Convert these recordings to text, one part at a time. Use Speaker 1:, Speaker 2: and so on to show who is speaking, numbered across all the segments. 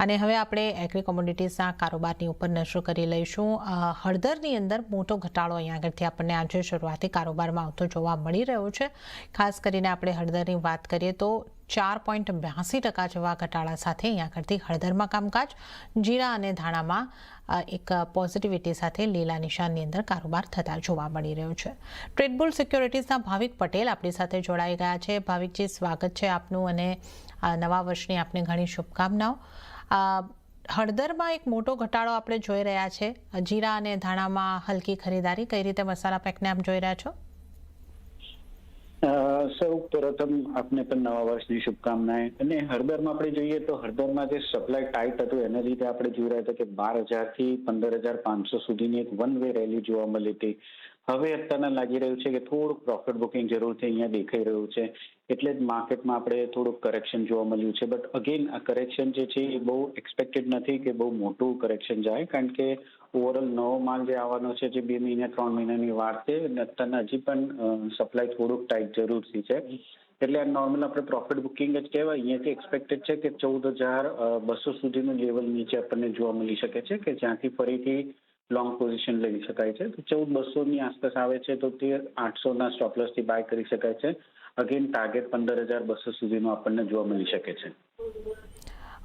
Speaker 1: અને હવે આપણે એગ્રી કોમોડિટીઝના કારોબારની ઉપર નજર કરી લઈશું. હળદરની અંદર મોટો ઘટાડો અહીંયા આગળથી આપણને આજે શરૂઆતી કારોબારમાં આવતો જોવા મળી રહ્યો છે. ખાસ કરીને આપણે હળદરની વાત કરીએ તો 4.82% જેવા ઘટાડા સાથે અહીંયા આગળથી હળદરમાં કામકાજ, જીરા અને ધાણામાં એક પોઝિટિવિટી સાથે લીલા નિશાનની અંદર કારોબાર થતા જોવા મળી રહ્યો છે. ટ્રેડબુલ સિક્યોરિટીઝના ભાવિક પટેલ આપણી સાથે જોડાઈ ગયા છે. ભાવિકજી, સ્વાગત છે આપનું અને નવા વર્ષની આપને ઘણી શુભકામનાઓ. હળદરમાં એક મોટો ઘટાડો આપણે જોઈ રહ્યા છે. જીરા અને ધાણામાં હલકી ખરીદારી. કઈ રીતે મસાલા પેકને આપ જોઈ રહ્યા છો?
Speaker 2: સૌ પ્રથમ આપને પણ નવા વર્ષની શુભકામનાएं. અને હળદરમાં આપણે જોઈએ તો હળદરમાં જે સપ્લાય ટાઈટ હતું એના લીધે આપણે જોઈ રહ્યા હતા કે 12,000 થી 15,500 સુધીની એક વન વે રેલી જોવા મળી હતી. હવે અત્યારના લાગી રહ્યું છે કે થોડુંક પ્રોફિટ બુકિંગ જરૂરથી અહીંયા દેખાઈ રહ્યું છે, એટલે જ માર્કેટમાં આપણે થોડુંક કરેક્શન જોવા મળ્યું છે. બટ અગેન આ કરેક્શન જે છે એ બહુ એક્સપેક્ટેડ નથી કે બહુ મોટું કરેક્શન જાય, કારણ કે ઓવરઓલ નવો માલ જે આવવાનો છે જે 2 મહિના 3 મહિનાની વાર છે અને અત્યારના હજી પણ સપ્લાય થોડુંક ટાઈટ જરૂરથી છે. એટલે નોર્મલ આપણે પ્રોફિટ બુકિંગ જ કહેવાય. અહીંયાથી એક્સપેક્ટેડ છે કે 14,200 સુધીનું લેવલ નીચે આપણને જોવા મળી શકે છે, કે જ્યાંથી ફરીથી લોંગ પોઝિશન લઈ શકાય છે. તો 14,200ની આસપાસ આવે છે તો તે 800ના સ્ટોપ લોસથી બાય કરી શકાય છે. અગેન ટાર્ગેટ 15,200 સુધીનું આપણને જોવા મળી શકે છે.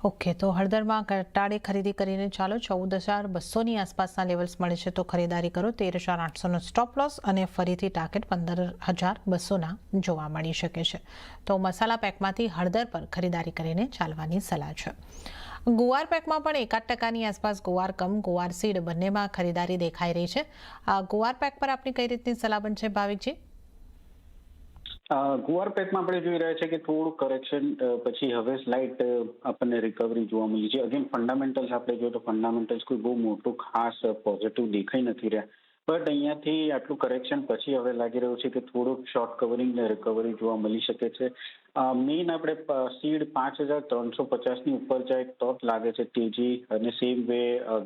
Speaker 1: ઓકે, તો હળદરમાં ઘટાડે ખરીદી કરીને ચાલો 14,200ની આસપાસના લેવલ્સ મળે છે તો ખરીદારી કરો. 13,800નો સ્ટોપ લોસ અને ફરીથી ટાર્ગેટ 15,200ના જોવા મળી શકે છે. તો મસાલા પેકમાંથી હળદર પર ખરીદારી કરીને ચાલવાની સલાહ છે. ગુવાર પેકમાં પણ 1% આસપાસ ગુવાર કમ ગુવાર સીડ બંનેમાં ખરીદારી દેખાઈ રહી છે. ગુવાર પેક પર આપની કઈ રીતની સલાહ બનશે ભાવિકજી?
Speaker 2: ગુવાર પેકમાં આપણે જોઈ રહ્યા છે કે થોડું કરેક્શન પછી હવે સ્લાઇટ આપણને રિકવરી જોવા મળી છે. અગેન ફંડામેન્ટલ્સ આપણે જોઈએ તો ફંડામેન્ટલ્સ કોઈ બહુ મોટું ખાસ પોઝિટિવ દેખાઈ નથી રહ્યા. બટ અહીંયાથી આટલું કરેક્શન પછી હવે લાગી રહ્યું છે કે થોડુંક શોર્ટ કવરિંગ ને રિકવરી જોવા મળી શકે છે. મેઇન આપણે સીડ 5,350ની ઉપર જાય તો જ લાગે છે તેજી, અને સેમ વે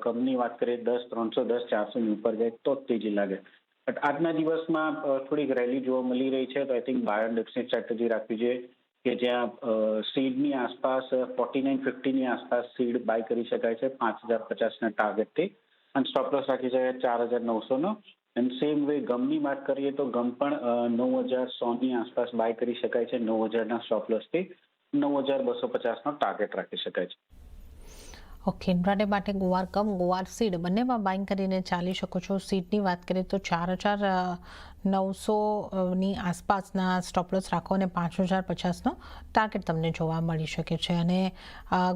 Speaker 2: ગમની વાત કરીએ 10,300 10,400ની ઉપર જાય તો જ તેજી લાગે. બટ આજના દિવસમાં થોડીક રેલી જોવા મળી રહી છે, તો આઈ થિંક બાય એન્ડ ડિપ્સની સ્ટ્રેટેજી રાખવી જોઈએ કે જ્યાં સીડની આસપાસ 49.50ની આસપાસ સીડ બાય કરી શકાય છે 5,050ના ટાર્ગેટથી, અને સ્ટોપ લોસ રાખી શકાય 4,900નો. અને સેમ વે ગમની વાત કરીએ તો ગમ પણ 9,100ની આસપાસ બાય કરી શકાય છે 9,000ના સ્ટોપ લોસથી. 9,250નો ટાર્ગેટ રાખી શકાય છે.
Speaker 1: ઓકે, ઇન્ટ્રાડે માટે ગુવાર કમ ગુવાર સીડ બંનેમાં બાઇંગ કરીને ચાલી શકો છો. સીડની વાત કરીએ તો 4,900ની આસપાસના સ્ટોપ લોસ રાખો અને 5,050નો ટાર્ગેટ તમને જોવા મળી શકે છે. અને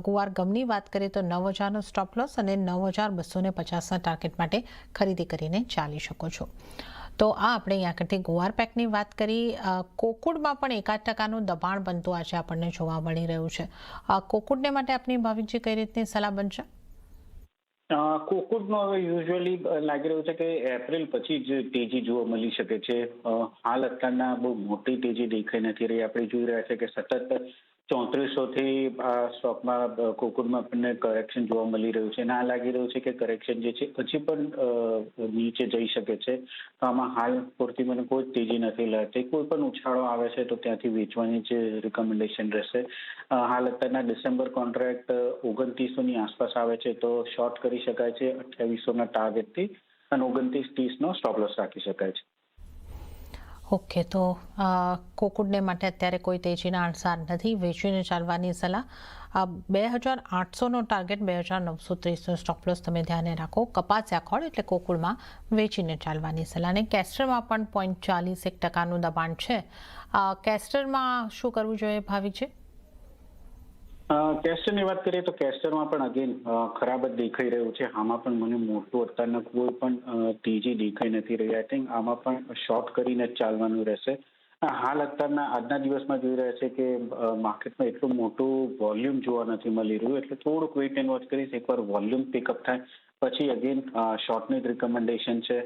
Speaker 1: ગુવાર ગમની વાત કરીએ તો 9,000નો સ્ટોપ લોસ અને 9,250ના ટાર્ગેટ માટે ખરીદી કરીને ચાલી શકો છો. તો આ આપણે અહીંયા કરતી ગુવાર પેકની વાત કરી. કોકુડમાં પણ 1% દબાણ બનતું આજે આપણને જોવા મળી રહ્યું છે. કોકુડને માટે આપની ભાવિકજી કઈ રીતની સલાહ બનશે?
Speaker 2: કોકુડમાં હવે યુઝ્યુઅલી લાગી રહ્યું છે કે એપ્રિલ પછી જ તેજી જોવા મળી શકે છે. હાલ અત્યારના બહુ મોટી તેજી દેખાઈ નથી રહી. આપણે જોઈ રહ્યા છે કે સતત 3400થી આ સ્ટોકમાં કોકુડમાં આપણને કરેક્શન જોવા મળી રહ્યું છે, અને આ લાગી રહ્યું છે કે કરેક્શન જે છે હજી પણ નીચે જઈ શકે છે. તો આમાં હાલ પૂરતી મને કોઈ તેજી નથી લાગતી. કોઈ પણ ઉછાળો આવે છે તો ત્યાંથી વેચવાની જ રિકમેન્ડેશન રહેશે. હાલ અત્યારના ડિસેમ્બર કોન્ટ્રાક્ટ 2900ની આસપાસ આવે છે તો શોર્ટ કરી શકાય છે 2800ના ટાર્ગેટથી, અને 29-30નો સ્ટોપ લોસ રાખી શકાય છે.
Speaker 1: ઓકે, તો કોકુડને માટે અત્યારે કોઈ તેજીના અણસાર નથી, વેચીને ચાલવાની સલાહ. 2,800નો ટાર્ગેટ, 2,930નો સ્ટોપ લોસ તમે ધ્યાને રાખો. કપાસિયા ખોળ એટલે કોકુડમાં વેચીને ચાલવાની સલાહ. અને કેસ્ટરમાં પણ 0.41% દબાણ છે. કેસ્ટરમાં શું કરવું જોઈએ ભાવિકજી?
Speaker 2: કેસ્ટરની વાત કરીએ તો કેસ્ટરમાં પણ અગેન ખરાબ જ દેખાઈ રહ્યું છે. આમાં પણ મને મોટું અત્યારના કોઈ પણ તેજી દેખાઈ નથી રહી. આઈ થિંક આમાં પણ શોર્ટ કરીને જ ચાલવાનું રહેશે. હાલ અત્યારના આજના દિવસમાં જોઈ રહ્યા છે કે માર્કેટમાં એટલું મોટું વોલ્યુમ જોવા નથી મળી રહ્યું, એટલે થોડુંક વેઇટ એન્ડ વોચ કરીશ. એકવાર વોલ્યુમ પિકઅપ થાય પછી અગેન શોર્ટની જ રિકમેન્ડેશન છે.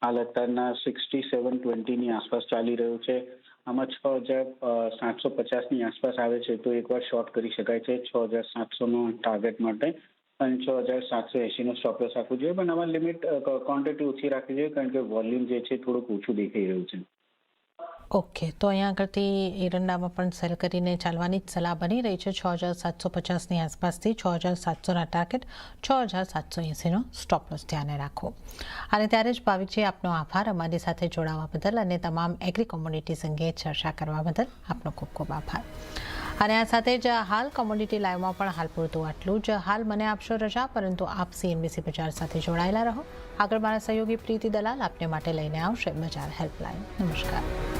Speaker 2: હાલ અત્યારના 67.20ની આસપાસ ચાલી રહ્યું છે. આમાં 6,750ની આસપાસ આવે છે તો એકવાર શોર્ટ કરી શકાય છે 6,700નો ટાર્ગેટ માટે, અને 6,780નો સ્ટોપ લોસ રાખવું જોઈએ. પણ આમાં લિમિટ ક્વોન્ટિટી ઓછી રાખવી જોઈએ, કારણ કે વોલ્યુમ જે છે થોડુંક ઓછું દેખાઈ રહ્યું છે.
Speaker 1: ઓકે, તો અહીંયા આગળથી એરંડામાં પણ સેલ કરીને ચાલવાની જ સલાહ બની રહી છે. 6,750ની આસપાસથી 6,700ના ટાર્ગેટ, 6,780નો સ્ટોપ લોસ ધ્યાને રાખો. અને ત્યારે જ ભાવિકજી, આપનો આભાર અમારી સાથે જોડાવા બદલ અને તમામ એગ્રી કોમોડિટીઝ અંગે ચર્ચા કરવા બદલ આપનો ખૂબ ખૂબ આભાર. અને આ સાથે જ હાલ કોમોડિટી લાઈવમાં પણ હાલ પૂરતું આટલું જ. હાલ મને આપશો રજા, પરંતુ આપ CNBC બજાર સાથે જોડાયેલા રહો. આગળ મારા સહયોગી પ્રીતિ દલાલ આપને માટે લઈને આવશે બજાર હેલ્પલાઇન. નમસ્કાર.